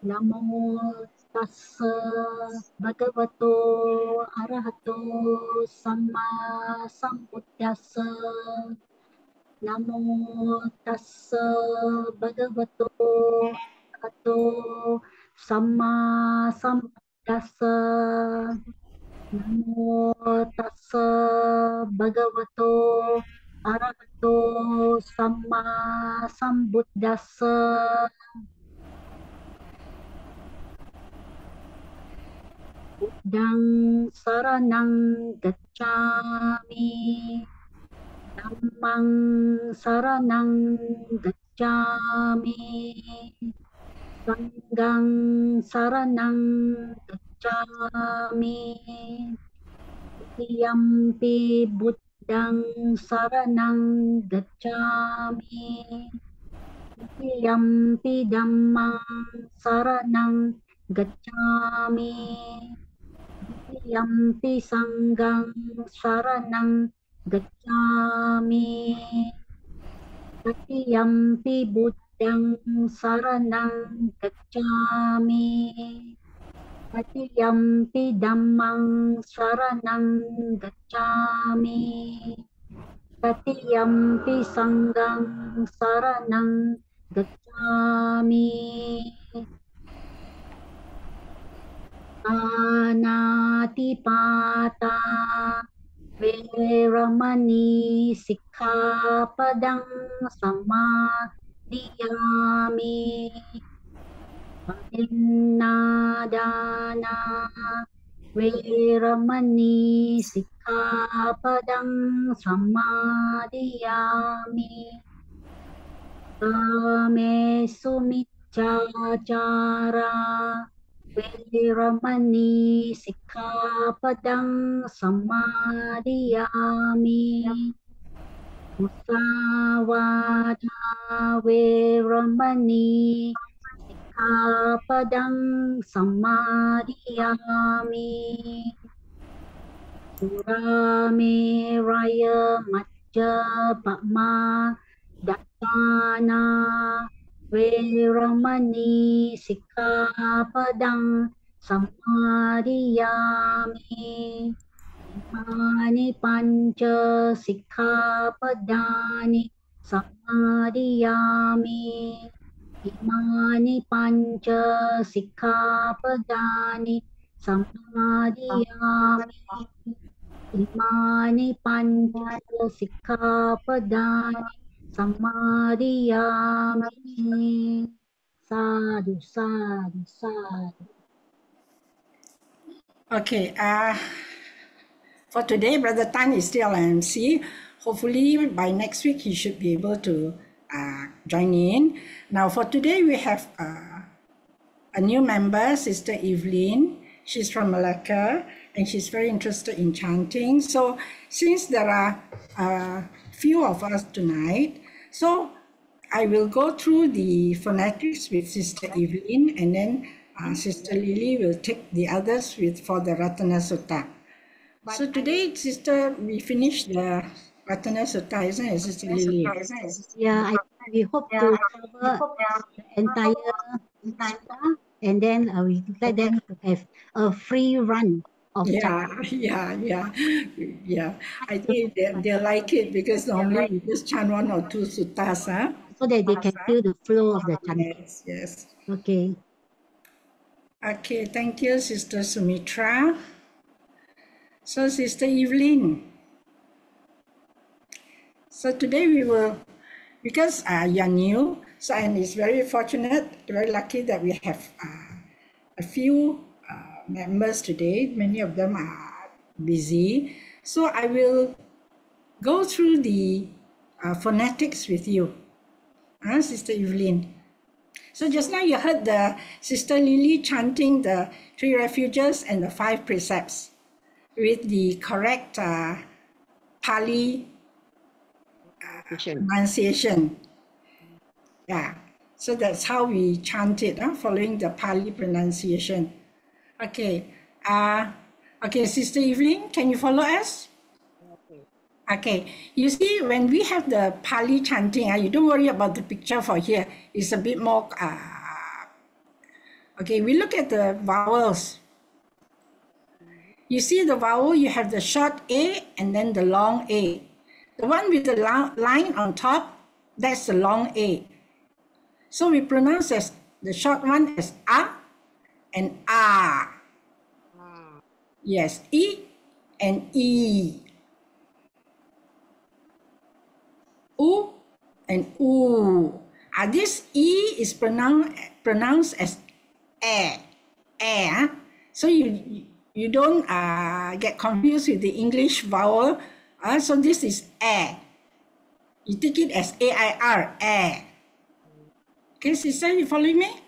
Namo tassa bhagavato arahato samma sambuddhassa. Namo tassa bhagavato arahato samma sambuddhassa. Namo tassa bhagavato arahato samma sambuddhassa. Buddhang saranang gacchami, Dhammang saranang gacchami, Sanghang saranang gacchami, Titiyampi Buddhang saranang gacchami, Titiyampi Dhammang saranang gacchami, Yampi sanghang saranang gacchami. Tatiyampi buddhang saranang gacchami. Tatiyampi dhammang saranang gacchami. Tatiyampi sanghang saranang gacchami. Anatipata Veramani Sikkhapadang Samadhiyami. Padinadana Veramani Sikkhapadang Samadhiyami. Kamesu Miccācara Veramani Sikkhapadang Samadhiyami. Musawada Veramani Sikkhapadang Samadhiyami. Surameraya Majjapama Dattana Veramani Sikkhapadang Samadhiyami. Imani Pancha Sikkhapadani Samadhiyami. Imani Pancha Sikkhapadani Samadhiyami. Imani Pancha Sikkhapadani Samadhiyami. Sadhu, sadhu, sadhu. Okay, for today, Brother Tan is still MC. Hopefully, by next week, he should be able to join in. Now, for today, we have a new member, Sister Evelyn. She's from Malacca, and she's very interested in chanting. So, since there are a few of us tonight, so I will go through the phonetics with Sister Evelyn, and then Sister Lily will take the others for the Ratana Sutta. So today, Sister, we finished the Ratana Sutta, isn't it, Sister Lily? Yeah, we hope to cover the entire sutta, and then we let them to have a free run of chanting. Yeah. I think they'll like it because normally we just chant one or two suttas, huh? So that they can feel the flow of the chanting. Yes. Okay. Okay, thank you, Sister Sumitra. So, Sister Evelyn. So today we will, because you're new, so and it's very fortunate, very lucky that we have a few members today. Many of them are busy. So I will go through the phonetics with you, Sister Evelyn. So just now you heard the Sister Lily chanting the 3 refuges and the 5 precepts with the correct Pali pronunciation. Yeah, so that's how we chant it, following the Pali pronunciation. Okay, Sister Evelyn, can you follow us? Okay, you see, when we have the Pali chanting, you don't worry about the picture for here. It's a bit more Okay, we look at the vowels. You see the vowel, you have the short A and then the long A. The one with the line on top, that's the long A. So we pronounce as the short one as A and A. Yes, E and E. U and U. This E is pronounced as A. A. So you don't get confused with the English vowel. So this is A. You take it as A-I-R, A. Okay, sister, you following me?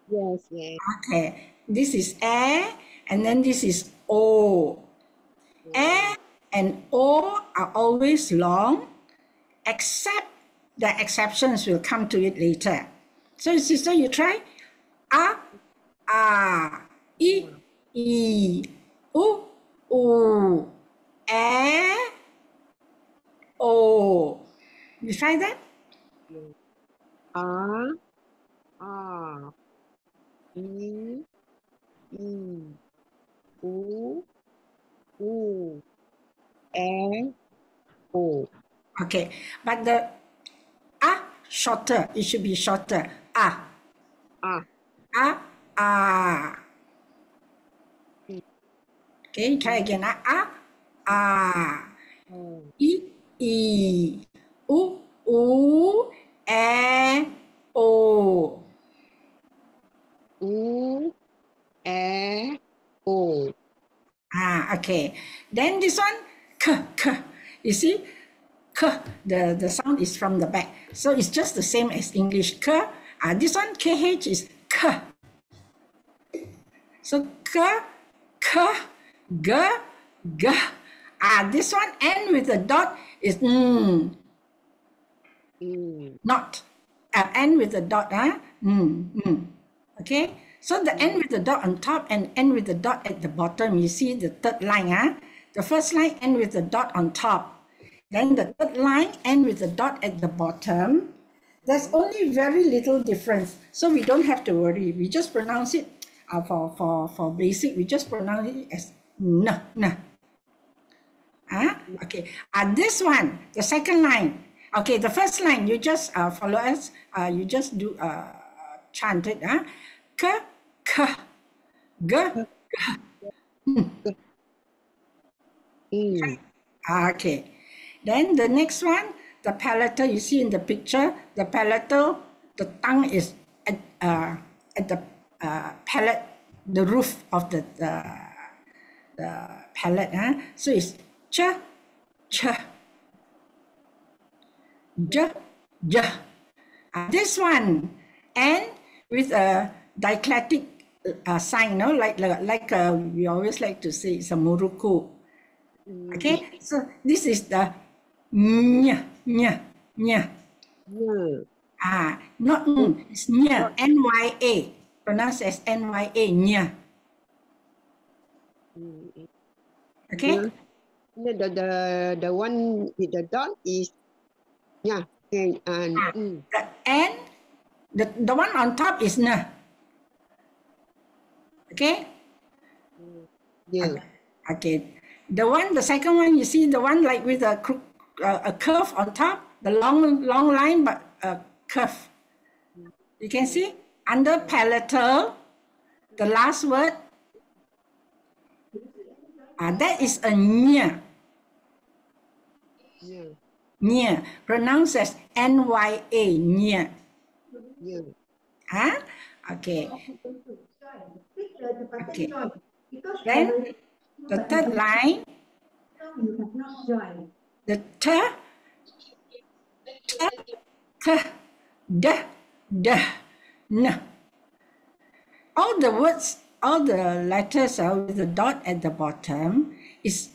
Yes, yes. Okay, this is A, and then this is O. A and O are always long, except the exceptions will come to it later. So, sister, you try. A, I, U, U, A, O. You try that? A, A, E, E, U, U, A, O. Okay, but the A shorter. It should be shorter. A, A, A. Okay, try again. A. O. I, U, A, O. U, A, O. Okay. Then this one, k. You see, k, the sound is from the back. So it's just the same as English, k. This one, KH is k. So k, g. This one, end with a dot is not. End with a dot, Okay, so the end with the dot on top and end with the dot at the bottom. You see the third line, The first line end with the dot on top. Then the third line end with the dot at the bottom. There's only very little difference. So we don't have to worry. We just pronounce it for basic, we just pronounce it as n. Okay. This one, the second line. Okay, the first line, you just follow us. You just do chant it. K, g. Okay. Then the next one, the palatal. You see in the picture, the palatal, the tongue is at the palate, the roof of the palate. So it's ch, j. This one, and with a diclitic sign, like we always like to say it's a muruku. Okay, so this is the nya. Not it's nya, N-Y-A, pronounced as N-Y-A, nya. Okay. The one with the dot is the N, the one on top is na. Okay. Okay. The second one, you see the one like with a curve on top, the long line, but a curve. You can see under palatal, the last word, that is a nya. Nya, pronounced as N-Y-A, nya. Okay. Okay. Then the third line, the t, d, n. All the words, all the letters with the dot at the bottom is,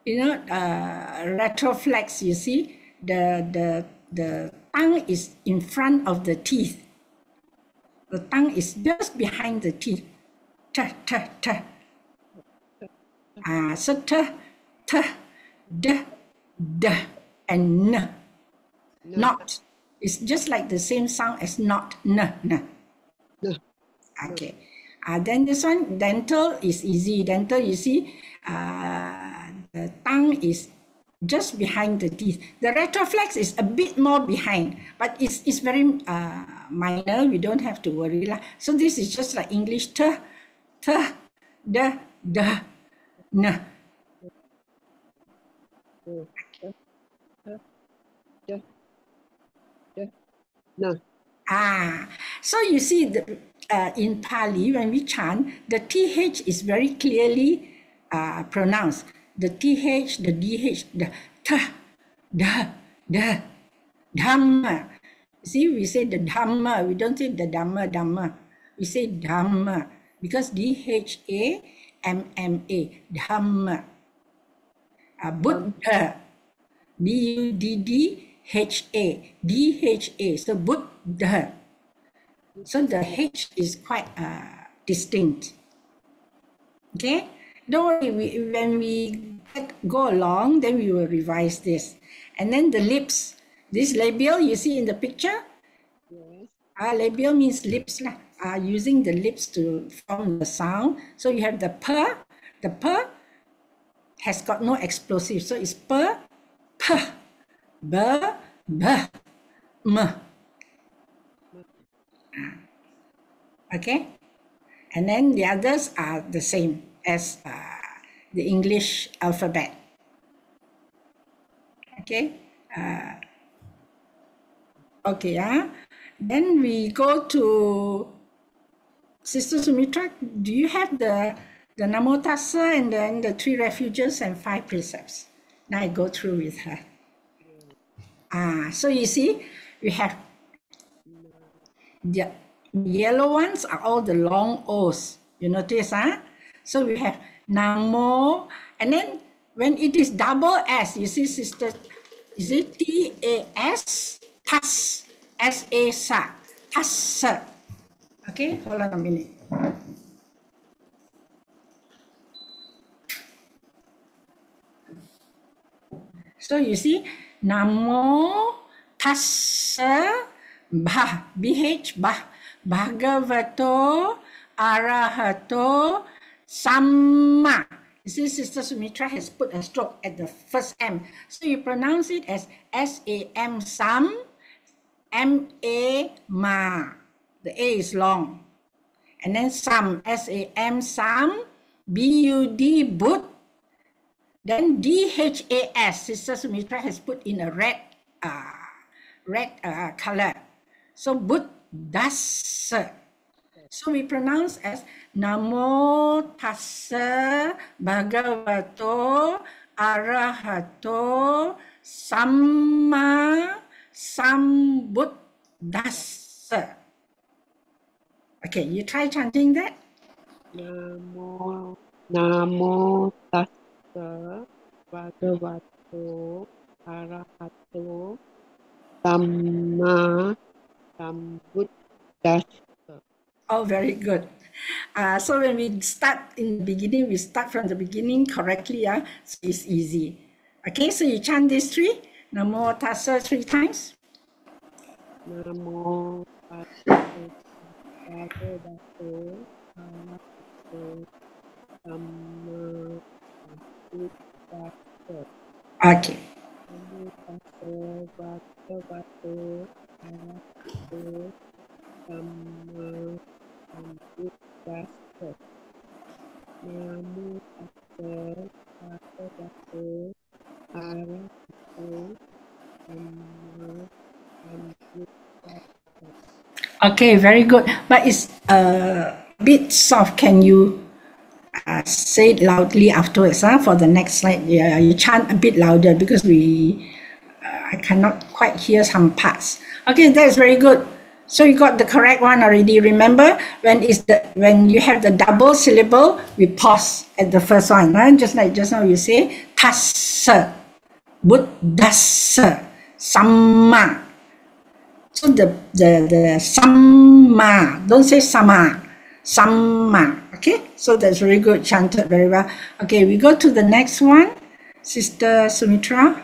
retroflex. You see, the tongue is in front of the teeth. The tongue is just behind the teeth. T. So t, d, and n. Not. It's just like the same sound as not, n. Okay. Then this one, dental is easy. Dental, you see, the tongue is just behind the teeth. The retroflex is a bit more behind, but it's very minor. We don't have to worry lah. So this is just like English, t, d, d, n. No. So you see, in Pali, when we chant, the TH is very clearly pronounced. The TH, the DH, the T, the Dhamma. See, we say the Dhamma. We don't say the Dhamma. We say Dhamma because DHA, MMA, Dhamma. Buddha, BUDDHA, DHA. So Buddha. So the H is quite distinct. Okay? Don't worry, when we go along, then we will revise this. And then the lips. This labial you see in the picture? Yes. Labial means lips lah. Using the lips to form the sound. So you have the P. The P has got no explosive. So it's P, P, B, B, M. Okay? And then the others are the same as the English alphabet. Okay? Okay, then we go to Sister Sumitra. Do you have the Namo Tassa and then the 3 refuges and 5 precepts? Now I go through with her. So you see, we have the yellow ones are all the long O's. You notice, So we have Namo, and then when it is double S, you see, sister, is it TAS, TAS, SA, TAS. Okay, hold on a minute. So you see, Namo Tassa BH Bhagavato Arahato Samma. You see, Sister Sumitra has put a stroke at the first M. So you pronounce it as SAM, Sam, MA, Ma. The A is long. And then Sam, SAM, Sam, BUD, Bud. Then DHAS, Sister Sumitra has put in a red color. So Buddhassa. So we pronounce as Namo Tassa Bhagavato Arahato Samma Sambuddhassa. Okay, you try chanting that. Namo Tassa Bhagavato Arahato Samma Sambuddhassa. Oh, very good. So when we start in the beginning, we start from the beginning correctly. So it's easy. Okay, so you chant these 3. Namo Tassa 3 times. Namo Tassa Bhagavato Arahato Samma Sambuddhassa. Okay. Namo Tassa Bhagavato Arahato Samma Sambuddhassa. Namo Tassa Bhagavato Arahato Samma Sambuddhassa. Okay, very good. But it's a bit soft. Can you say it loudly afterwards for the next slide? Yeah, you chant a bit louder because I cannot quite hear some parts. Okay, that's very good. So you got the correct one already. Remember, when you have the double syllable, we pause at the first one. Just like just now you say Tassa, Buddhassa, Samma. So the Samma, don't say Sama, Samma. Okay, so that's very good, chanted very well. Okay, we go to the next one, Sister Sumitra.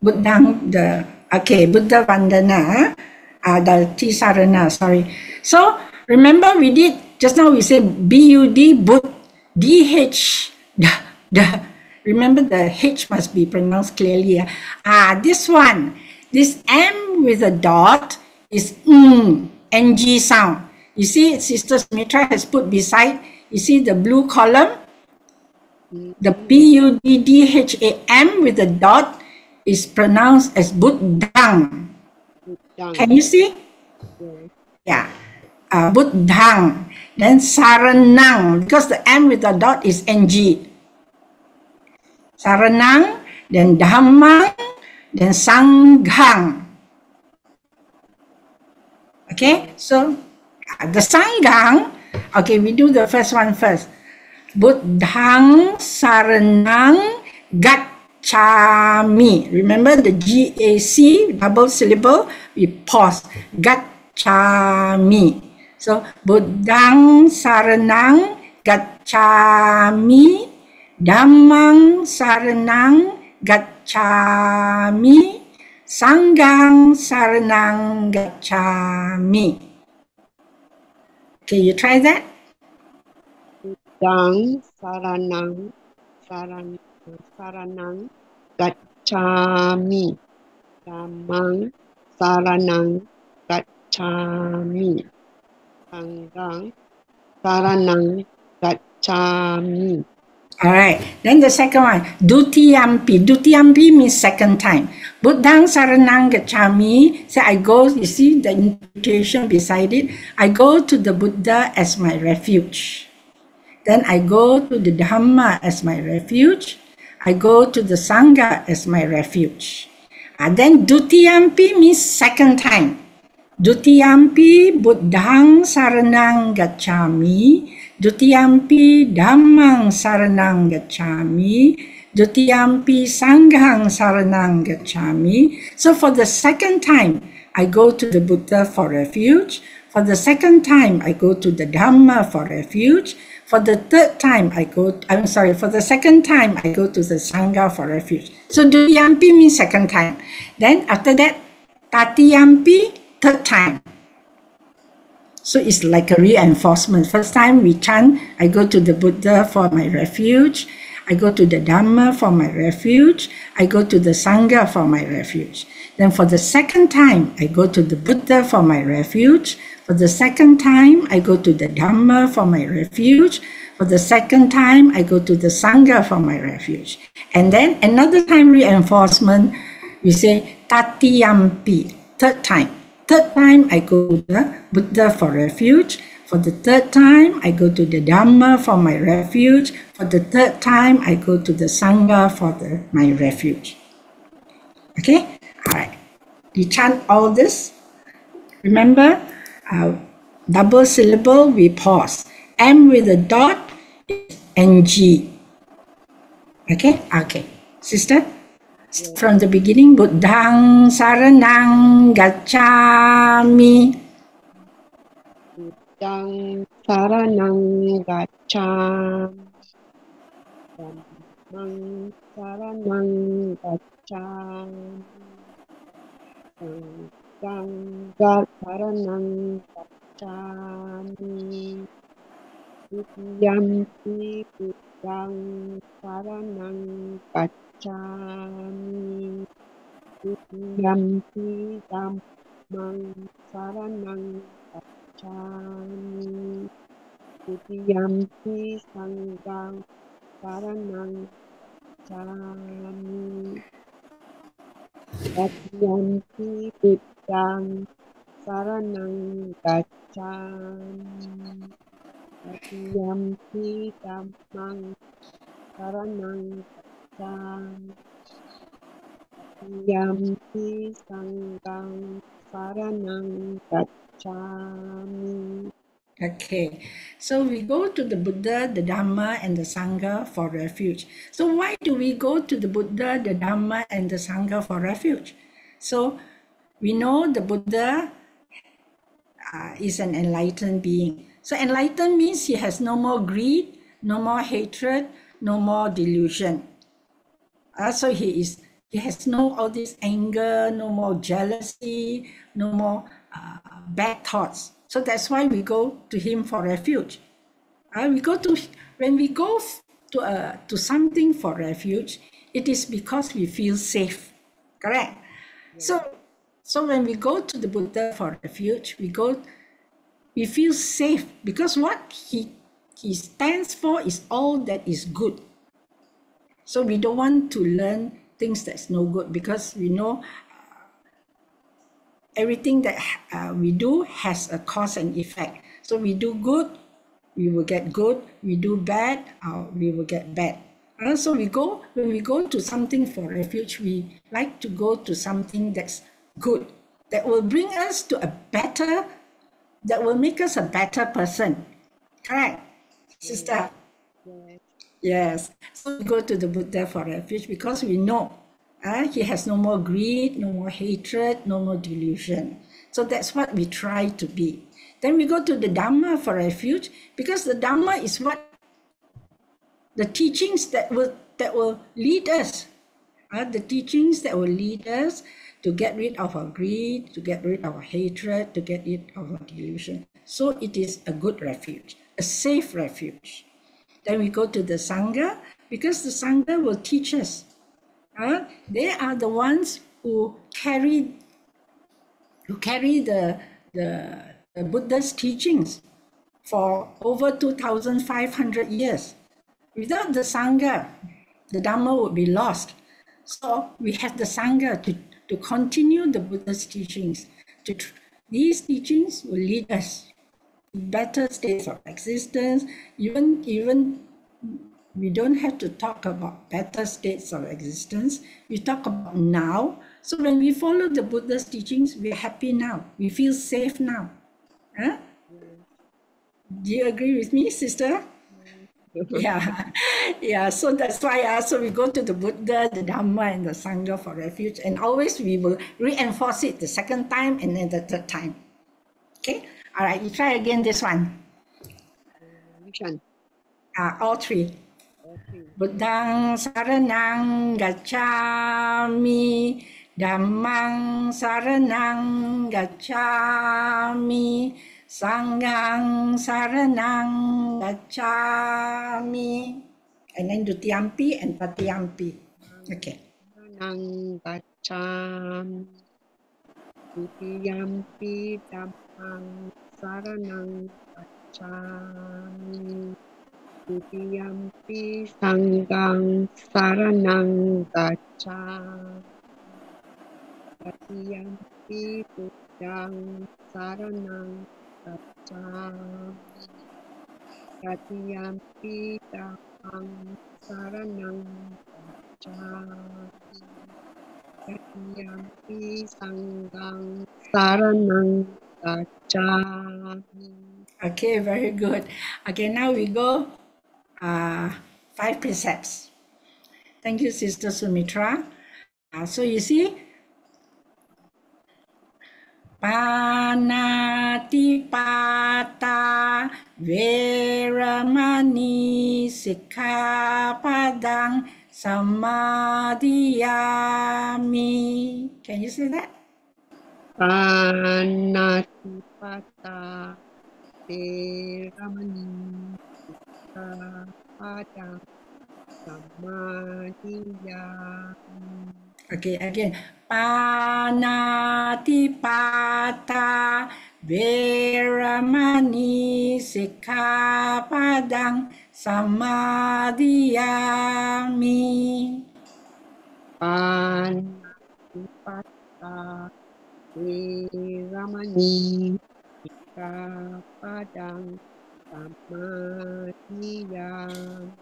Buddha Vandana. The Ti-sarana, sorry. So remember we did, just now we said B-U-D, but D-H, remember the H must be pronounced clearly. This one, this M with a dot is NG sound. You see, Sister Smitra has put beside, you see the blue column? The B-U-D-D-H-A-M with a dot is pronounced as Buddhang. Can you see? Yeah. Buddhang. Then Saranang, because the M with the dot is NG. Saranang, then Dhammang, then Sanghang. Okay, so the Sanghang, okay, we do the first one first. Buddhang Saranang Gacchami. Remember the GAC, double syllable, we pause. Gacchami. So, Buddhang Saranang Gacchami. Dhammang Saranang Gacchami. Sanghang Saranang Gacchami. Okay, you try that? Buddhang saranang gacchami. Dhammang saranang gacchami. Sanghang saranang gacchami. All right. Then the second one, Dutiyampi. Dutiyampi means second time. Buddhang Saranang Gacchami. So I go, you see the invitation beside it. I go to the Buddha as my refuge. Then I go to the Dhamma as my refuge. I go to the Sangha as my refuge. And then Dutiyampi means second time. Dutiyampi Buddhang Saranang Gacchami. Dutiyampi Dhammang Saranang Gacchami. Dutiyampi Sanghang Saranang Gacchami. So for the second time, I go to the Buddha for refuge. For the second time, I go to the Dhamma for refuge. For the third time, for the second time, I go to the Sangha for refuge. So Dutiyampi means second time. Then after that, Tatiyampi, third time. So it's like a reinforcement. First time we chant, I go to the Buddha for my refuge. I go to the Dhamma for my refuge. I go to the Sangha for my refuge. Then for the second time, I go to the Buddha for my refuge. For the second time, I go to the Dhamma for my refuge. For the second time, I go to the Sangha for my refuge. And then another time reinforcement, we say Tatiyampi, third time. Third time, I go to the Buddha for refuge. For the third time, I go to the Dhamma for my refuge. For the third time, I go to the Sangha for my refuge. Okay? All right. You chant all this. Remember, double syllable, we pause. M with a dot is NG. Okay? Okay. Sister? From the beginning, Buddhang Saranang Gacchami. Buddhang saranang gacchami. Dhammang saranang gacchami. Sanghang saranang gacchami. Dutiyampi Buddhang saranang gacchami. Dutiyampi Dhammang saranang gacchami. Dutiyampi Sanghang saranang gacchami. Dutiyampi Buddhang saranang gacchami. Dutiyampi Dhammang saranang gacchami. Dutiyampi Sanghang saranang gacchami. Okay, so we go to the Buddha, the Dhamma, and the Sangha for refuge. So why do we go to the Buddha, the Dhamma, and the Sangha for refuge? So we know the Buddha is an enlightened being. So enlightened means he has no more greed, no more hatred, no more delusion. So he has no all this anger, no more jealousy, no more bad thoughts. So that's why we go to him for refuge. When we go to something for refuge, it is because we feel safe. Correct. So when we go to the Buddha for refuge, we feel safe because what he stands for is all that is good. So we don't want to learn things that's no good because we know everything that we do has a cause and effect. So we do good, we will get good. We do bad, we will get bad. So when we go to something for refuge, we like to go to something that's good, that will bring us to that will make us a better person. Correct, sister? Yes. Yes. So we go to the Buddha for refuge because we know he has no more greed, no more hatred, no more delusion. So that's what we try to be. Then we go to the Dhamma for refuge because the Dhamma is what the teachings that will lead us. The teachings that will lead us to get rid of our greed, to get rid of our hatred, to get rid of our delusion. So it is a good refuge, a safe refuge. Then we go to the Sangha because the Sangha will teach us. They are the ones who carry the Buddha's teachings for over 2,500 years. Without the Sangha, the Dhamma would be lost. So we have the Sangha to continue the Buddha's teachings. These teachings will lead us to better states of existence. Even we don't have to talk about better states of existence. We talk about now. So when we follow the Buddha's teachings, we're happy now. We feel safe now. Huh? Do you agree with me, sister? Yeah, yeah. So that's why so we go to the Buddha, the Dhamma, and the Sangha for refuge, and always we will reinforce it the second time and then the third time. Okay. All right. You try again this one. Which one? All three. Okay. Buddhang saranang gacchami, Dhammang saranang gacchami, Sanghang saranang gacchami. And then Dutiyampi and Tatiyampi. Okay. Saranang gacchami. Dutiyampi dhammang saranang gacchami. Dutiyampi sanghang saranang gacchami. Tatiyampi buddhang saranang gacchami. Tatiyampi dhammang saranang gacchami. Tatiyampi sanghang saranang gacchami. Okay, very good. Okay, now we go 5 precepts. Thank you, Sister Sumitra. So you see, Panatipata Veramani Sikkhapadang Samadhiyami. Can you say that? Panatipata Veramani Sikkhapadang Samadhiyami. Okay, again. Panatipata Veramani Sikkhapadang Samadhiyami. Panatipata Veramani Sikkhapadang Samadhiyami.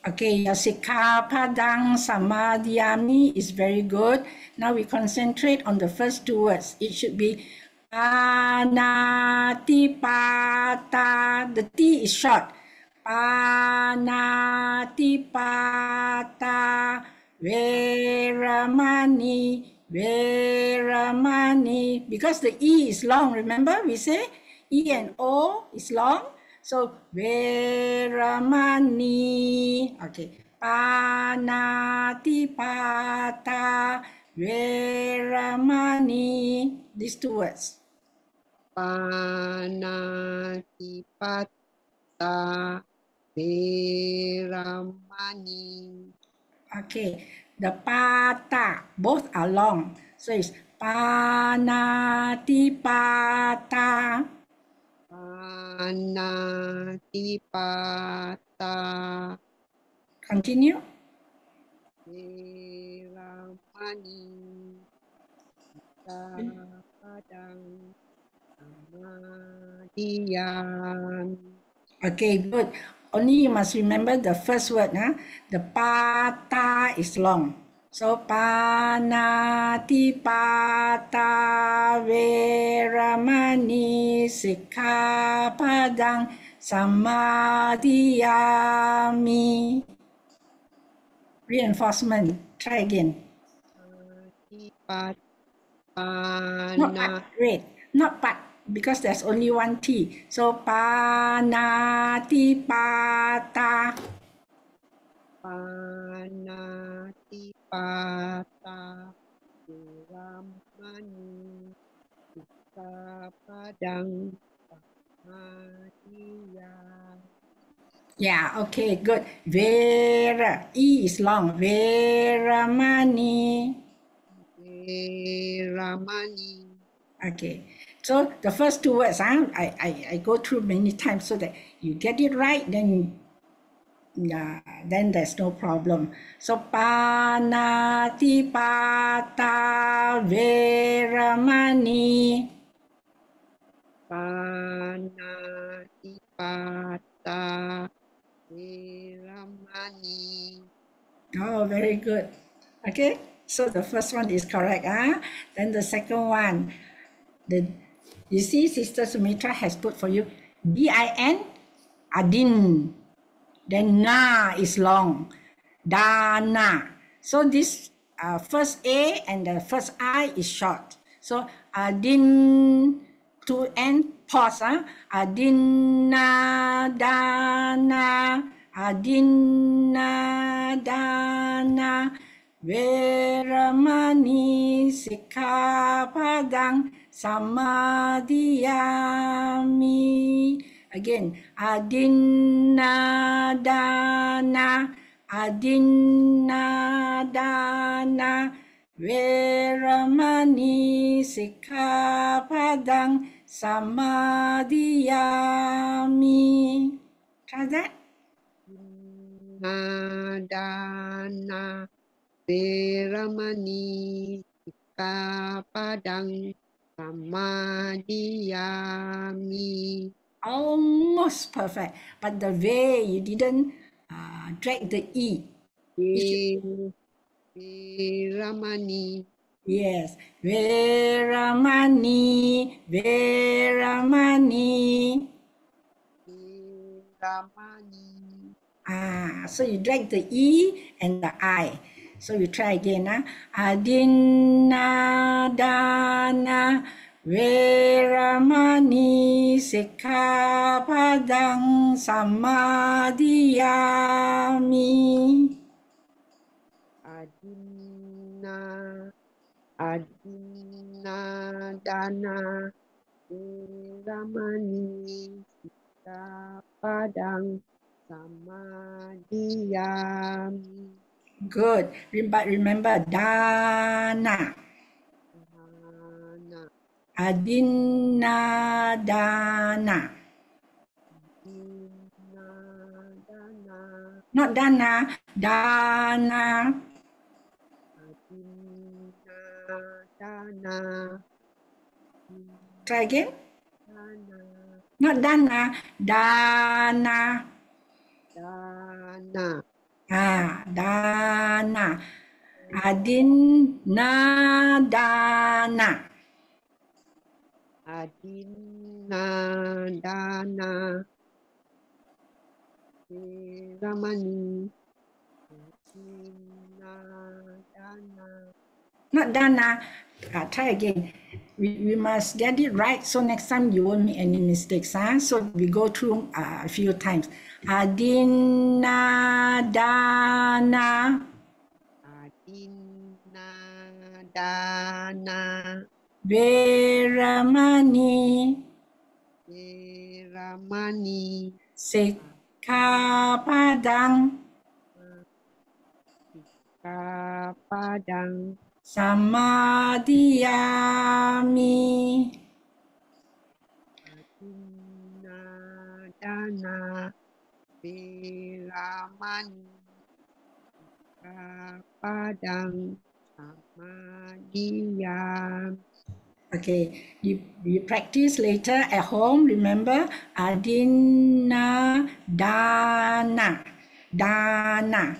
Okay, your Sikkhapadang Samadhiyami is very good. Now we concentrate on the first two words. It should be Panatipata. The T is short. Panatipata Veramani. Veramani. Because the E is long, remember we say E and O is long. So, Veramani. Okay. Panatipata Veramani. These two words. panatipata, veramani. Okay, the pata, both are long. So it's panatipata. Panatipata, Continue. veramani. Padang samadhiyan. Okay, good. Only you must remember the first word. Huh? The pata is long. So panatipata veramani sikkhapadang samadhiyami. Reinforcement. Try again. Patipat Not pana pat. Wait. Not pat. Because there's only one T. So panatipata. panatipata veramani sikkhapadang samadhiyan. Yeah, okay, good. Vera. E is long. Veramani. Veramani. Okay. So the first two words, I go through many times so that you get it right, then yeah, then there's no problem. So panatipata veramani. Panatipata veramani. Oh, very good. Okay, so the first one is correct. Then the second one, you see, Sister Sumitra has put for you din, adin. Then na is long, dana. So this first a and the first I is short. So adin to end pause. Adinna dana, adinna dana, veramani sikkhapadang samadhiyami. Again, adinna dana, adinna dana, veramani sikkhapadang samadhiyami. Try that. Nadana veramani sikkhapadang samadhiyami. Almost perfect. But the way you didn't drag the E. Veramani. Yes. Veramani, veramani. Veramani. So you drag the E and the I. So you try again. Adinna dana veramani sikkhapadang samadhiyami. Adinna dana veramani sikkhapadang samadhiyami. Good. But remember, dana. Dana. Adinna dana. Adinna dana. Not dana, dana. Adinna dana. Try again. Dana. Not dana, dana. Dana. Dana. Adinna dana. Adinna dana veramani. Adinna dana. Not dana. Try again. We must get it right so next time you won't make any mistakes. So we go through a few times. Adinna dana. Adinna dana Veramani. Veramani. Sikkhapadang Sikkhapadang. samadhiyami. Adinadana. Veramani. Sikkhapadang. Samadhiyami. Okay, you practice later at home. Remember, adina dana, dana.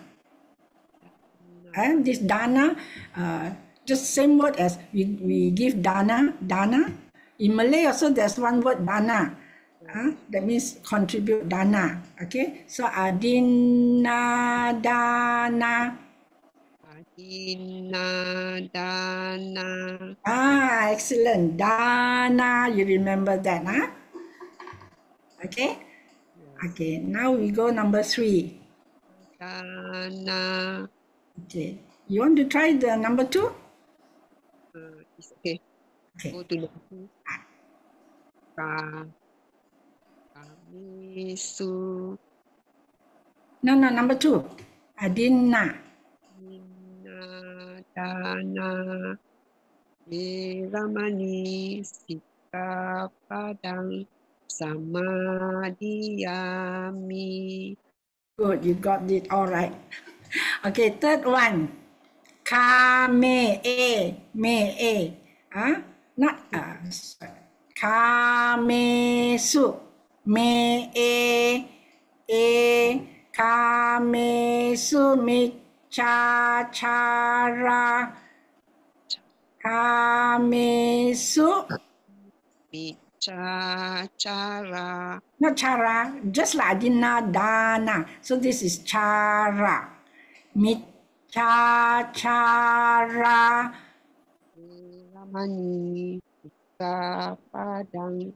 And this dana, just same word as we give dana, dana. In Malay also there's one word dana. That means contribute dana. Okay, so adina dana. Adinadana. Excellent. Dana, you remember that, huh? Okay? Okay, now we go number 3. Dana. Okay. You want to try the number 2? It's okay. Okay. Go to the Kamisu. No, number 2. Adina. Adinadana. Veramani. Sikkhapadang. Samadhiyami. Good, you got it all right. Okay, third one. Ka me e. Not ka me su. Me e ka me su mi cha chara. Ka me su. Michachara. Not chara, just like adina dana. So this is chara. Cha chara. Veramani. Sikkhapadang.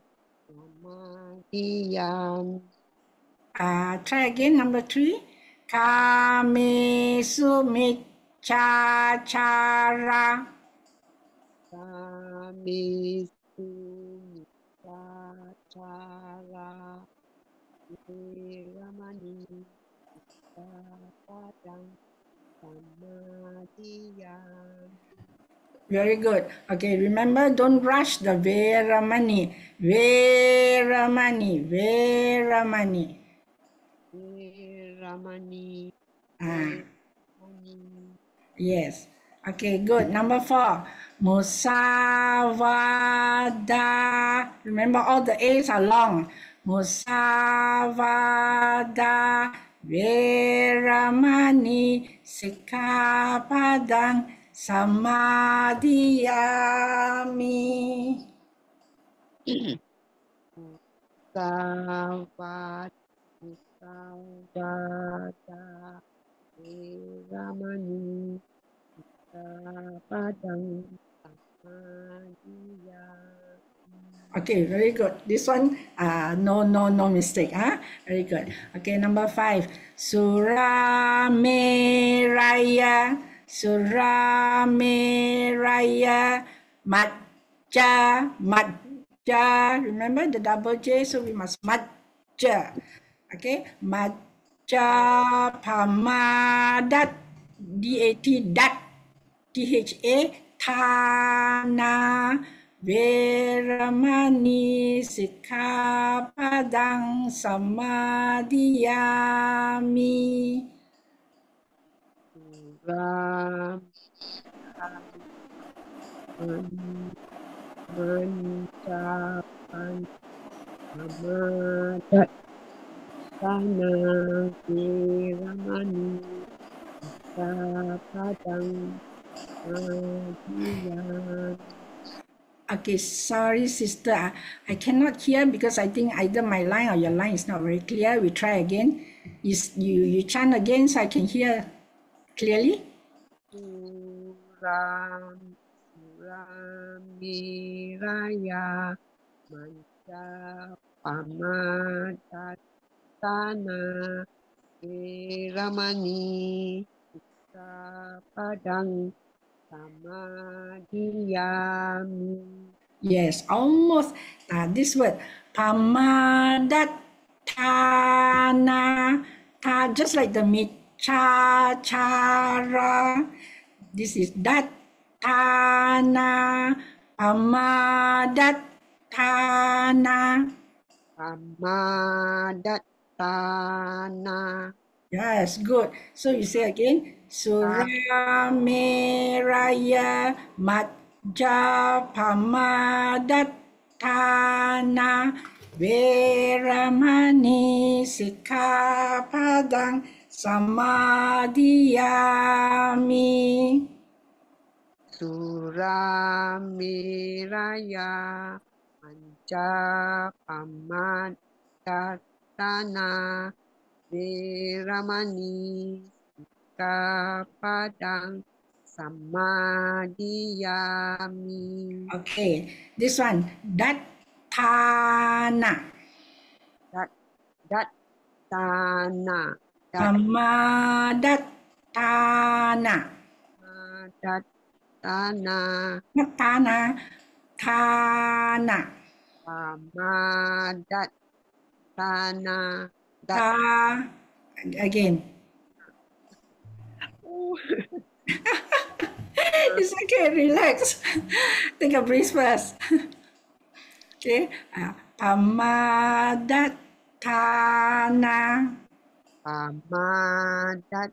Samadhiyami. Try again, number 3. Kame cha chara. Kamisu. Michachara. Veramani. Sikkhapadang. Samadhiyami. Very good. Okay, remember, don't rush the Veramani. Veramani. Veramani. Veramani. Ah, Veramani. yes. Okay, good. Number 4. Musavada. Remember, all the A's are long. Musavada. Veramani. Sikkhapadang. Samadhiyami. Musavada. Veramani. Sikkhapadang. Samadhiyami. Okay, very good. This one, no mistake. Very good. Okay, number 5. Surameraya. Surameraya. Matja. Remember the double J, so we must matja. Okay, matja pamadat. D-A-T, dat. T-H-A, thana. Veramani sikkhapadang samadhiyami. Ram. Mancapan. Amadat. Sana. Veramani. Sikkhapadang. Samadhiyami. Okay, sorry, sister. I cannot hear because I think either my line or your line is not very clear. We try again. You chant again so I can hear clearly. Suramiraya manca pamadatana Veramani Sikkhapadang Samadhiyami. Yes, almost. This word, Pamadatthana. Ta, just like the michachara. This is dattana. Pamadatthana. Pamadattana. Yes, good. So you say again, Surameraya Majja Pamadattana Veramani Sikkhapadang Samadhiyami. Surameraya Manca Pamadattana Veramani Kapadang Samadhiyami. Okay, this one, Dattana. Dattana. Pamadattana. Dattana. Not Tana, Thana. Pamadattana. Ta. Again. It's okay, relax. Take a breath first. Okay. Pamadattana. Pamadattana.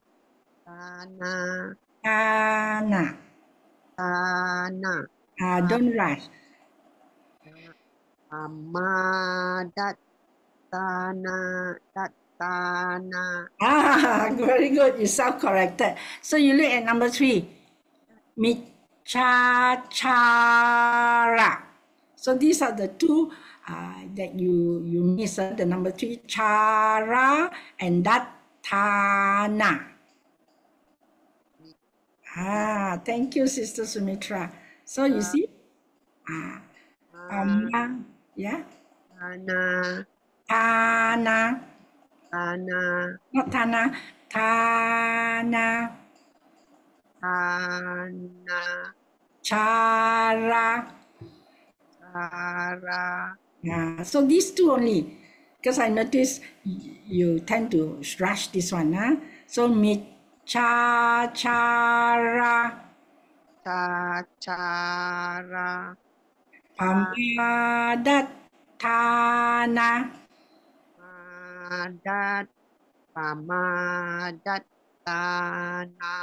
Thana. Tana. Don't rush. Pamadattana. Dattana. Very good. You self-corrected. So you look at number 3. Michachara. So these are the two that you miss. The number 3, chara and dattana. Thank you, Sister Sumitra. So you see, yeah, Tana. Thana, Tana. not Thana, Thana, Tana. Chara. Tara. Yeah, so these two only, because I notice you tend to rush this one. So michachara, Chachara. pamadattana. Madat. Pamadattana.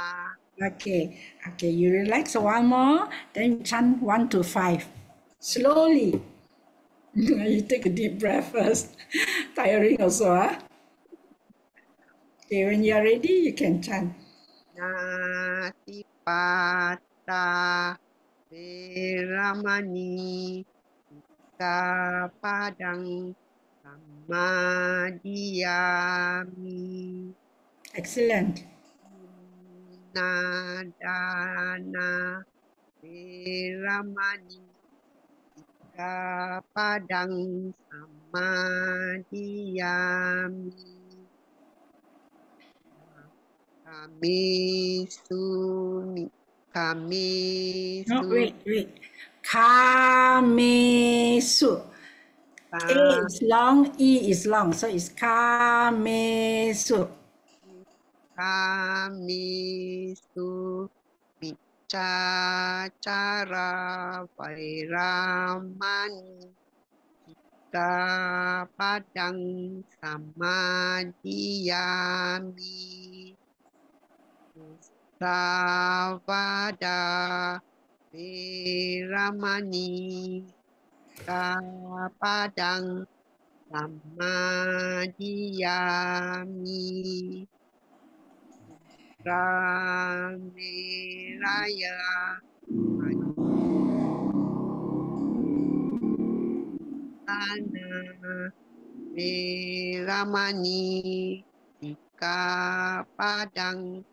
Okay, you relax a while more, then chant 1 to 5. Slowly. You take a deep breath first. Tiring also, Okay, when you're ready, you can chant. Natipata Veramani Kapadang Samadhiyami. Excellent. Nadana Veramani Kapadang Samadhiyami. No, Kamesu. wait. Kamesu. A is long, E is long, so it's kamesu. Kamesu Michachara Vairamani Kapadang Samadhiyami. Savada Veramani Kapadang Samadhiyami. Rameraya Ratana Veramani Sikkhapadang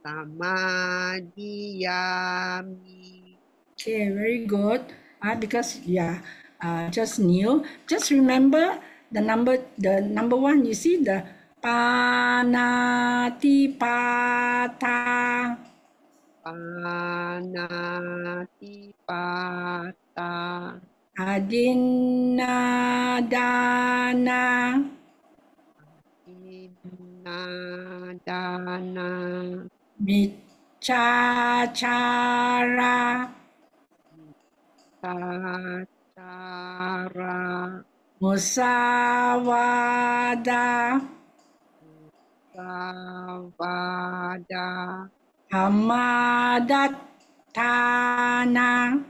Samadhiyami. Okay, very good. Because just new. Just remember the number 1. You see the panatipata. Panatipata. adinadana, Inadana, miccachara, Tatara, musawada, Savada, hamadatana.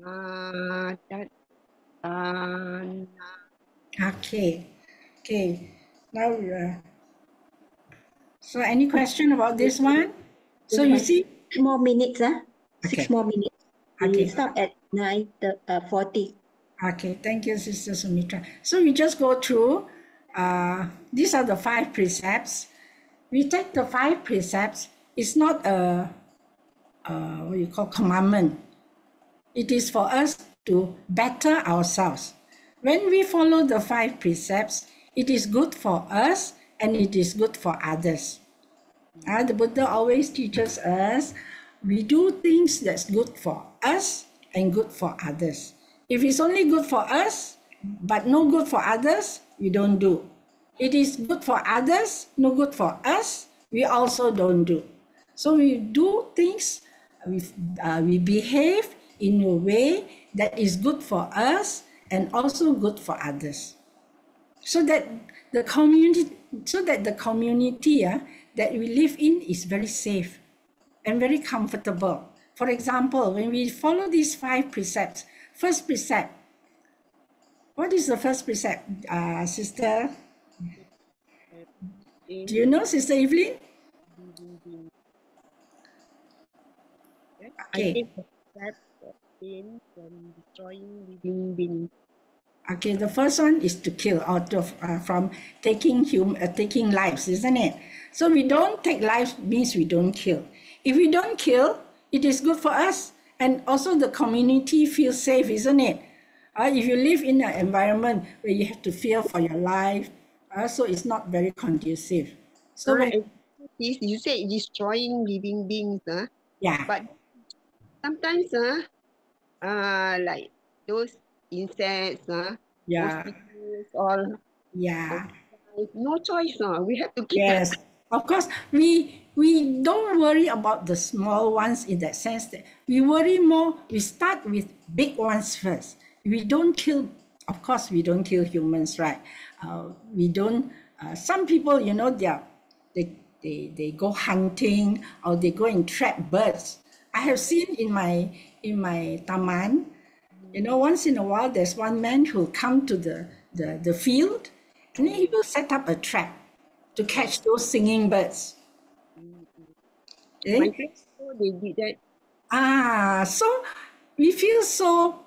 Madatana. Okay, now so any question about this one? So you see, More minutes, okay, 6 more minutes. We okay, stop at 9:40. okay. Thank you, Sister Sumitra. So we just go through. These are the 5 precepts. We take the 5 precepts. It's not a what you call commandment. It is for us to better ourselves. When we follow the 5 precepts, it is good for us and it is good for others. The Buddha always teaches us we do things that's good for us and good for others. If it's only good for us but no good for others, we don't do. It is good for others, no good for us, we also don't do. So we do things, we behave in a way that is good for us and also good for others, so that the community that we live in is very safe and very comfortable. For example, when we follow these 5 precepts, first precept, what is the first precept, sister? Do you know, Sister Evelyn? I Okay. think that abstain from destroying living beings. Okay, the first one is to kill, out of from taking lives, isn't it? So we don't take lives means we don't kill. If we don't kill, it is good for us, and also the community feels safe, isn't it? If you live in an environment where you have to fear for your life, so it's not very conducive. So when, You say destroying living beings, yeah, but sometimes like those insects, yeah, mosquitoes, all yeah. no choice, we have to keep. Yes, of course. We don't worry about the small ones in that sense that we worry more. We start with big ones first. We don't kill. Of course, we don't kill humans, right? We don't. Some people, they go hunting or they go and trap birds. I have seen in my taman. Once in a while, there's one man who come to the field, and then he will set up a trap to catch those singing birds. My Eh? friends, they did that. So we feel so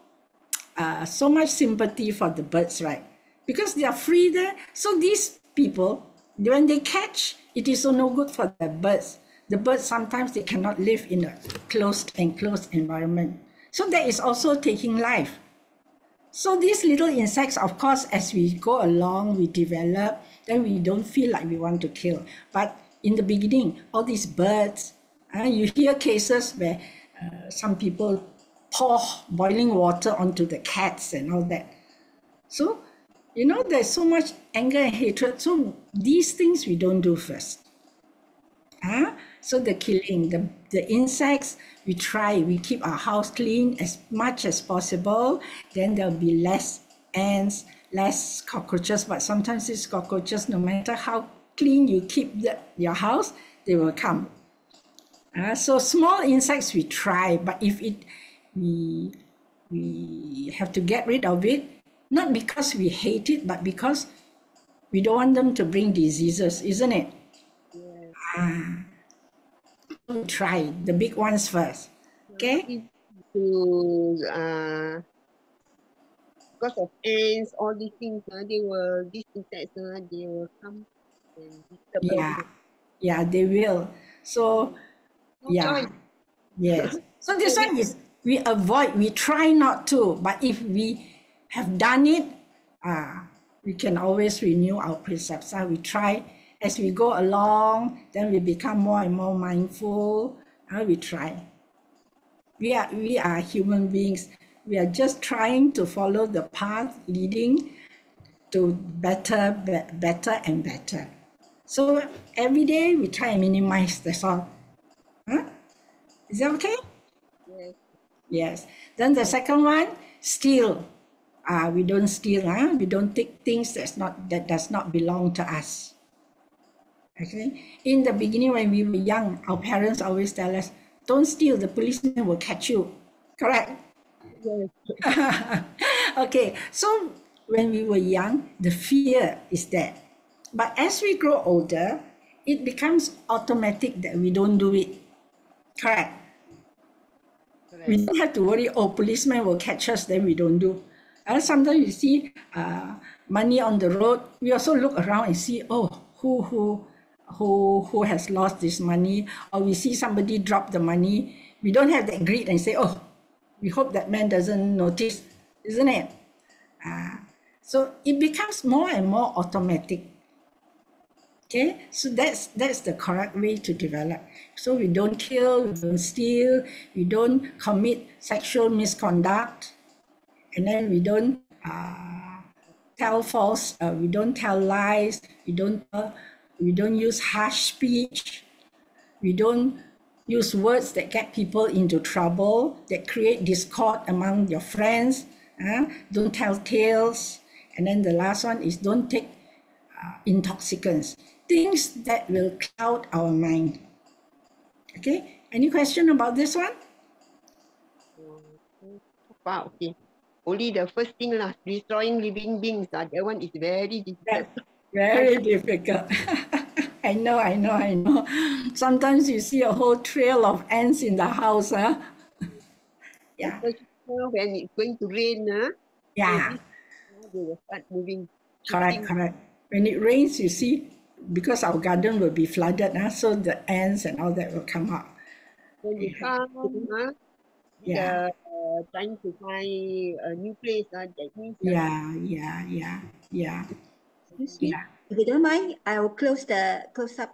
much sympathy for the birds, right? Because they are free there. So these people, when they catch, it is so no good for the birds. The birds sometimes they cannot live in a enclosed environment. So that is also taking life. So these little insects, of course, as we go along, we develop, then we don't feel like we want to kill. But in the beginning, all these birds, you hear cases where some people pour boiling water onto the cats and all that. So, there's so much anger and hatred. So these things we don't do first. So the killing, the insects, we keep our house clean as much as possible. Then there'll be less ants, less cockroaches. But sometimes these cockroaches, no matter how clean you keep your house, they will come. So small insects we try, but if we have to get rid of it, not because we hate it, but because we don't want them to bring diseases, isn't it? We try the big ones first. Okay? Because of ants, all these things, these insects, they will come and disturb us. Yeah, they will. So, No yeah, choice. yes. So this one is we try not to, but if we have done it, we can always renew our precepts. We try as we go along, then we become more and more mindful. We try. We are human beings. We are just trying to follow the path leading to better, better and better. So every day we try and minimize, that's all. Huh? Is that okay? Yes. Yes. Then the second one, steal. We don't steal. We don't take things that does not belong to us. Okay. In the beginning, when we were young, our parents always tell us, "Don't steal. The policeman will catch you." Correct. Yes. Okay. So when we were young, the fear is there. But as we grow older, it becomes automatic that we don't do it. Correct. We Correct. don't have to worry, oh, policeman will catch us, then we don't do. Sometimes you see money on the road, we also look around and see, oh, who has lost this money, or we see somebody drop the money. We don't have that greed and say, oh, we hope that man doesn't notice, isn't it? So it becomes more and more automatic. Okay, so that's the correct way to develop. So we don't kill, we don't steal, we don't commit sexual misconduct, and then we don't tell false, we don't tell lies, we don't use harsh speech, we don't use words that get people into trouble, that create discord among your friends. Don't tell tales, and then the last one is don't take intoxicants, things that will cloud our mind. Okay, any question about this one? Wow, okay. Only the first thing lah, destroying living beings. That one is very difficult. Very difficult. I know. Sometimes you see a whole trail of ants in the house. Yeah, Especially when it's going to rain, yeah, they will start moving. correct. When it rains, you see, because our garden will be flooded, so the ants and all that will come out. When they come, Yeah, trying to find a new place, that means yeah. Excuse me. If you don't mind, I will close up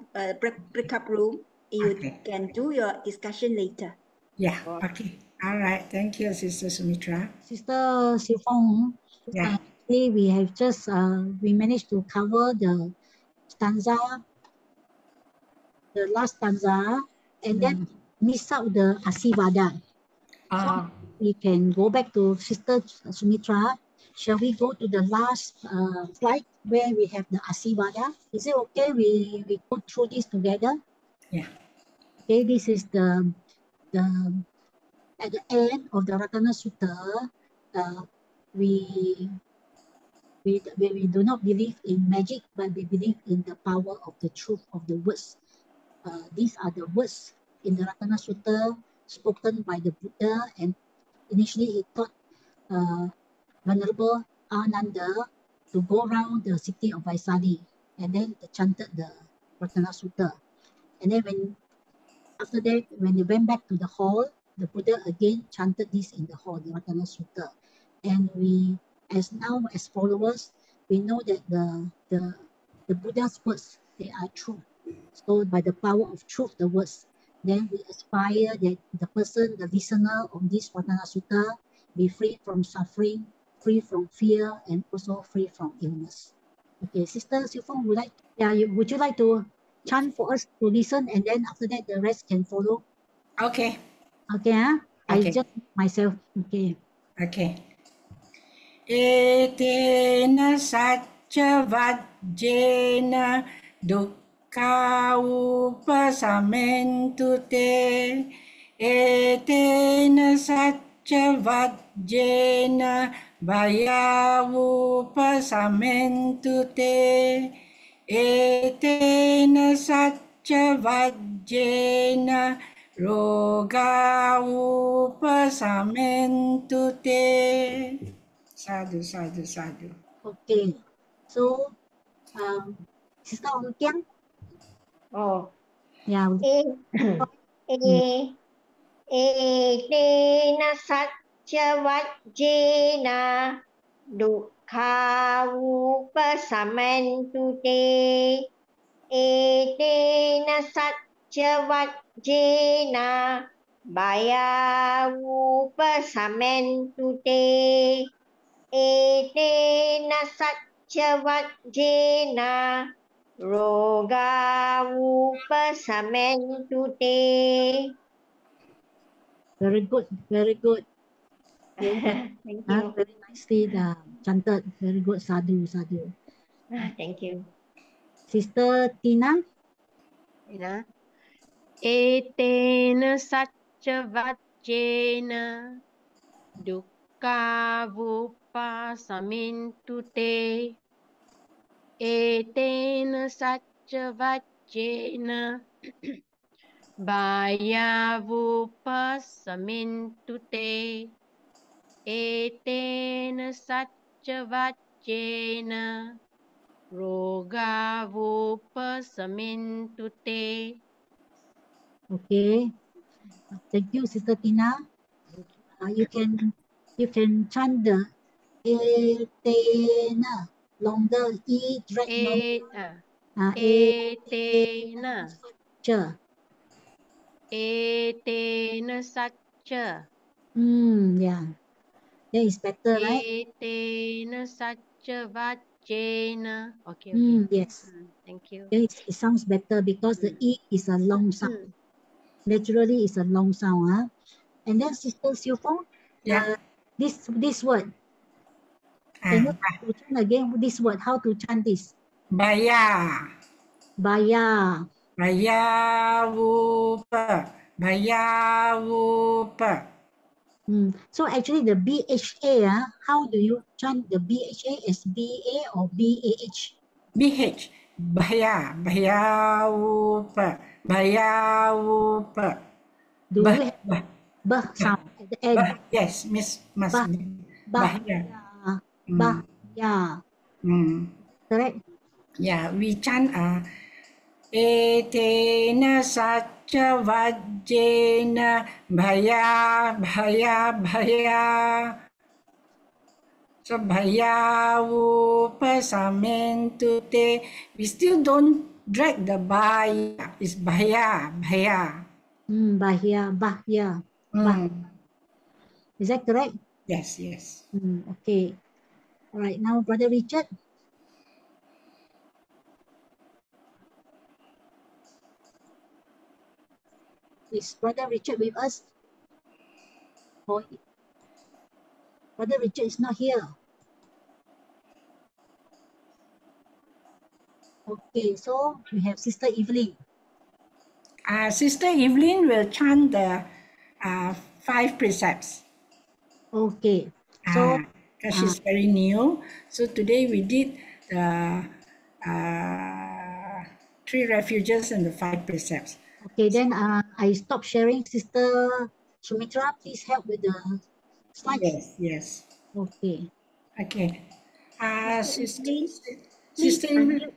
breakup room. You Okay. can do your discussion later. Yeah, okay. All right. Thank you, Sister Sumitra. Sister Sifong, Yeah. today we have just we managed to cover the stanza, the last stanza, and then miss out the Asivada. So we can go back to Sister Sumitra. Shall we go to the last slide where we have the Asivada? Is it okay? We go through this together. Yeah. Okay, this is the at the end of the Ratana Sutta. We we do not believe in magic, but we believe in the power of the truth of the words. These are the words in the Ratana Sutta spoken by the Buddha, and initially he taught Venerable Ananda to go around the city of Vaisali, and then they chanted the Ratana Sutta. And then after that, when they went back to the hall, the Buddha again chanted this in the hall, the Ratana Sutta. And we, as followers, we know that the Buddha's words, they are true. So by the power of truth, the words, then we aspire that the person, the listener of this Ratana Sutta, be free from suffering, free from fear, and also free from illness. Okay, Sister Sifong, would you like to chant for us to listen, and then after that the rest can follow? Okay. Okay, I Okay. just myself. Okay. Okay. Etena satcha vajjena dukkha upasamentu te. Etena satcha vajjena vaya upasamentu te. Etena satcha vajjena roga upasamentu te. Sadhu. Okay. So, Sister Ong Kiang, Oh, yeah. etena satya vajjena dukkha upasamentu te. Etena satya vajjena Baya Vupa Samentu Te Etena Satchavajena Roga Vupa Samentu Te. Very good, very good. Okay. Thank you. Very nicely chanted. Very good. Sadhu, sadhu. Thank you. Sister Tina. Tina. Etena Satchavajena Dukkha Vupa Samintu Te. Etena Satchavajena Baya Vupa Samintu Te. Etena Satchavajena Roga Vupa Samintu Te. Okay. Thank you, Sister Tina. You can chant the etena longer. E drag longer. Etena Satcha. Etena Satcha. Yeah. That is better, right? Etena Satchavajena. Okay. Yes. Thank you. It sounds better because the E is a long sound. Naturally, it's a long sound. Huh? And then Sister Siu Fong, Yeah. this word. Can you chant again this word? How to chant this? Baya. Baya. Baya Vupa. Baya Vupa. So actually the BHA, how do you chant the BHA? Is BA or BAH? BH. Baya. Baya Vupa. Baya Vupa. Do we have B sound at the end? Yes, Miss must Bah. be. Bahya. Bahya. Correct? Yeah, we chant Etena Satchavajena Bhaya Bhaya Bhaya. So Bhaya Upasamentu Te. We still don't drag the Bhaya. It's Bhaya Bhaya. Bahya. Bahya. Bah. Is that correct? Yes, yes. Okay. All right. Now, Brother Richard. Is Brother Richard with us? Oh, Brother Richard is not here. Okay, so we have Sister Evelyn. Sister Evelyn will chant the 5 precepts. Okay, so because she's very new. So today we did the 3 refuges and the 5 precepts. Okay, then I stop sharing. Sister Sumitra, please help with the slides. Yes, yes. Okay. Okay. Sister Please Evelyn.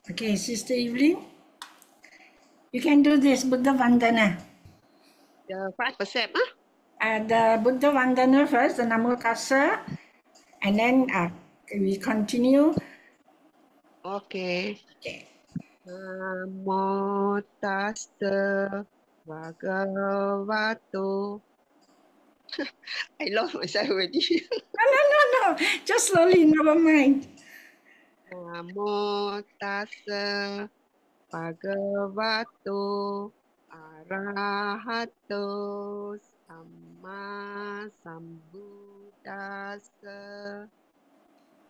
Okay, Sister Evelyn. You can do this Buddha Vandana. The 5 percent, The Buddha Vandana first, the Namo Tassa, and then we continue. Okay. Okay. Namo Tassa Bhagavato. I lost myself already. No. Just slowly, never mind. Namo Tassa Bhagavato Arahato Samma Sambuddhassa.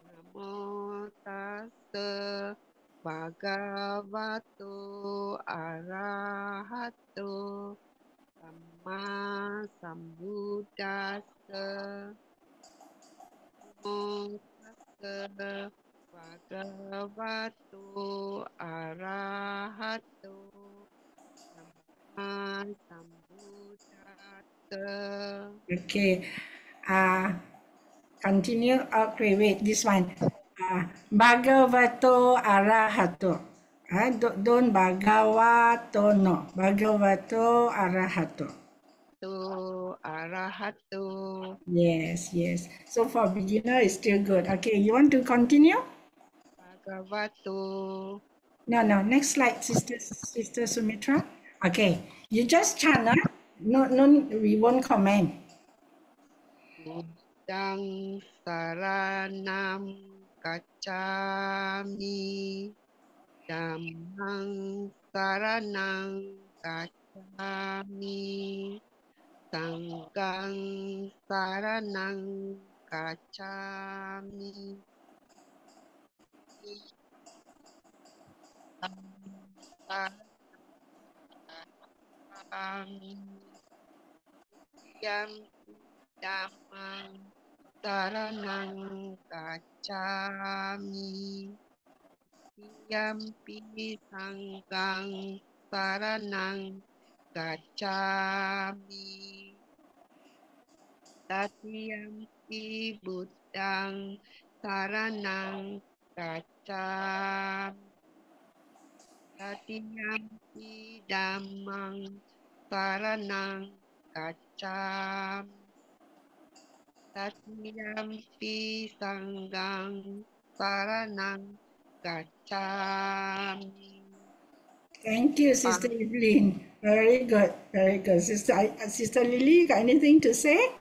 Namo Tassa Bhagavato Arahato Samma Sambuddhassa. Namo Tassa Bhagavato Arahato Samma Sambuddhassa. Okay. Continue. Okay, wait, this one. Bhagavato Arahato. Don't Bhagavato, no. Bhagavato Arahato. Arahato. Yes, yes. So for beginner, it's still good. Okay, you want to continue? Bhagavato. No. Next slide, Sister Sumitra. Okay, you just chant. No, we won't comment. Buddhang saranam gacchami. Dhammang saranang gacchami. Sanghang saranang gacchami. Yang dhammang saranang gacchami. Yampi sanghang saranang gacchami. Tatiyampi buddhang saranang gacchami. Tatiyampi dhammang saranang gacchami. Tatiyampi sanghang saranang gacchami. Thank you, Sister Evelyn. Very good, very good. Sister Lily, got anything to say?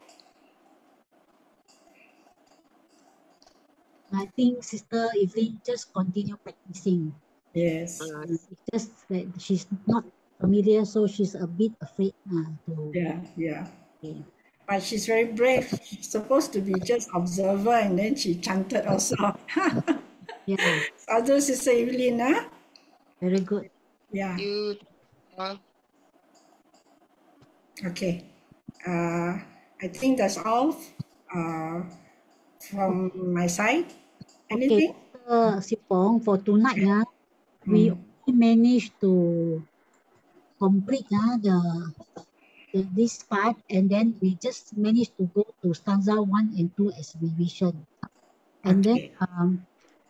I think Sister Evelyn just continue practicing. Yes. It's just that she's not familiar, so she's a bit afraid to. Yeah. Okay. But she's very brave. She's supposed to be just observer, and then she chanted also. Yeah, Sadhu, Sister Evelyn, huh? very good. Yeah. You Okay. I think that's all from my side. Okay, Anything? Sipong, for tonight, we only managed to complete this part, and then we just managed to go to stanza 1 and 2 as revision. And Okay. then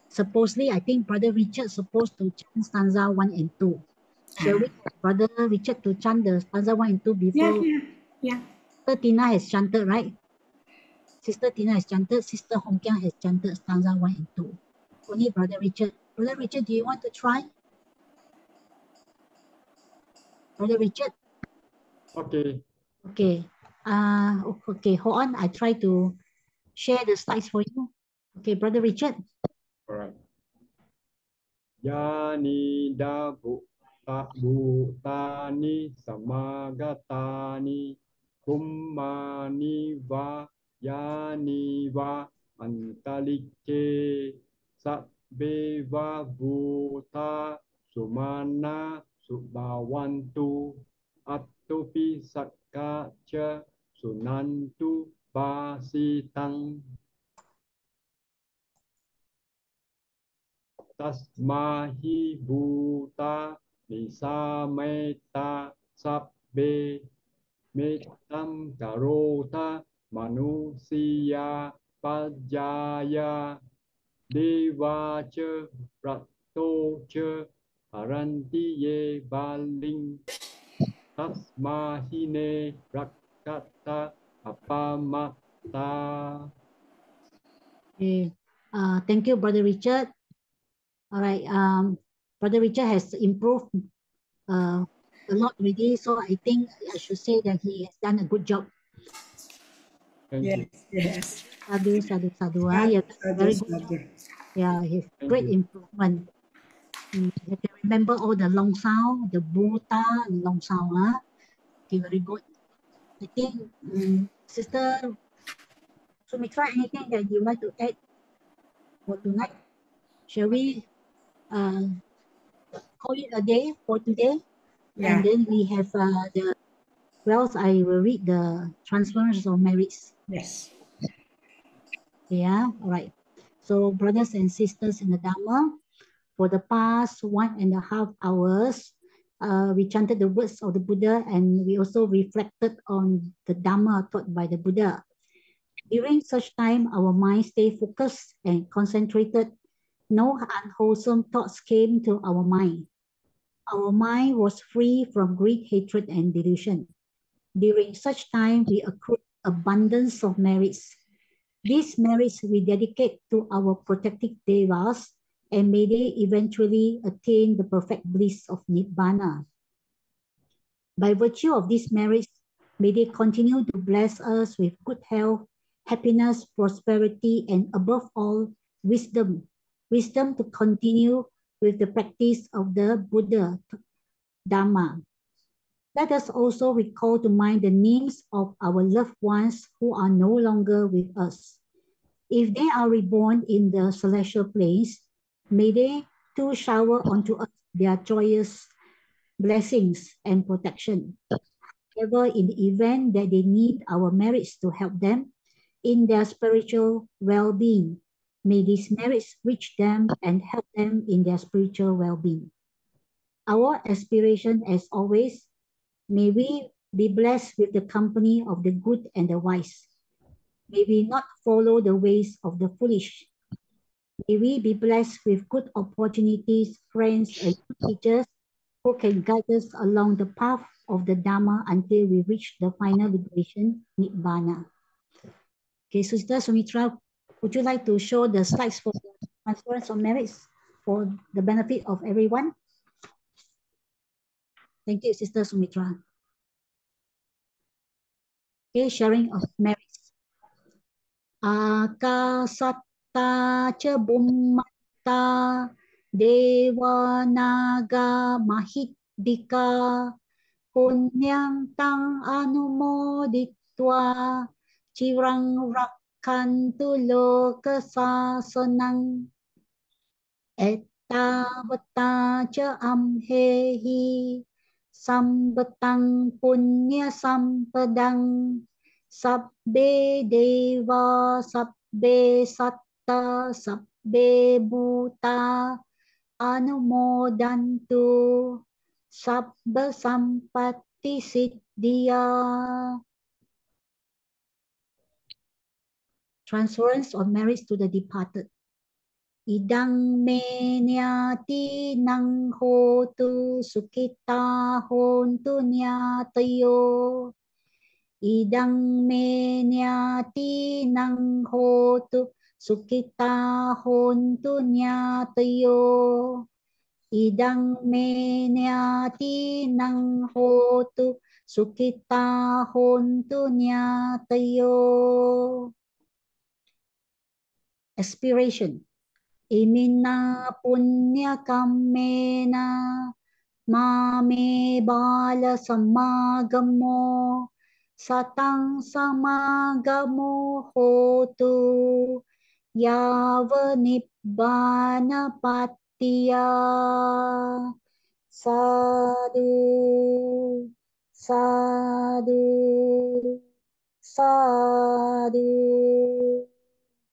supposedly, I think Brother Richard supposed to chant stanza 1 and 2. Shall we have Brother Richard to chant the stanza 1 and 2 before? Yeah. Sister Tina has chanted, right? Sister Tina has chanted. Sister Hong Kiang has chanted stanza 1 and 2. Only Brother Richard. Brother Richard, do you want to try? Brother Richard? Okay. Okay. Okay, hold on. I try to share the slides for you. Okay, Brother Richard. All right. Yani da bhutani samagatani kummani va yani va antalike sabbe va bhuta sumana subhavantu attopi sakkacha sunantu basitang tasmahi bhuta nisameta sabbe metam karota manusia pajaya devacha pratocha haranti ye baling tasmahine rakata apamata. Okay. Thank you, Brother Richard. All right. Brother Richard has improved a lot already, so I think I should say that he has done a good job. Thank you. Yes. Sadhu. Yeah, very good. Yeah, great improvement. You can remember all the long sound, the bhuta and long sound. Okay, very good. I think Sister Sumitra, anything that you like to add for tonight? Shall we call it a day for today? Yeah. And then we have I will read the transference of merits. Yes. Yeah, all right. So brothers and sisters in the Dharma, for the past 1.5 hours, we chanted the words of the Buddha, and we also reflected on the Dharma taught by the Buddha. During such time, our mind stayed focused and concentrated. No unwholesome thoughts came to our mind. Our mind was free from greed, hatred, and delusion. During such time, we accrued abundance of merits. These merits we dedicate to our protective devas, and may they eventually attain the perfect bliss of Nibbana. By virtue of these merits, May they continue to bless us with good health, happiness, prosperity, and above all, wisdom. Wisdom to continue with the practice of the Buddha Dharma. Let us also recall to mind the names of our loved ones who are no longer with us. If they are reborn in the celestial place, may they too shower onto us their joyous blessings and protection. However, in the event that they need our merits to help them in their spiritual well-being, may these merits reach them and help them in their spiritual well-being. Our aspiration, as always, may we be blessed with the company of the good and the wise. May we not follow the ways of the foolish. May we be blessed with good opportunities, friends, and teachers who can guide us along the path of the Dharma until we reach the final liberation, Nibbana. Okay, Sister Sumitra, would you like to show the slides for the transference of merits for the benefit of everyone? Thank you, Sister Sumitra. Okay, sharing of merits. Akasatta cha bummatta dewa naga mahidika punyang tang anumoditwa cirang rakkantu loka sasanang ettavata cha amhehi sambatang punya sampadang sabbe deva sabbe satta sabbe bhuta anumodantu sabba sampatti siddhya. Transference of merits to the departed. Idang me nyati nang hotu sukita hontu nyatayo. Idang me nyati nang hotu sukita hontu nyatayo. Idang me nyati nang hotu sukita hontu nyatayo. Aspiration. Imina punya kamena mame bala samagamo satang samagamo hotu yava nibbana patiya. Sadhu, sadhu, sadhu.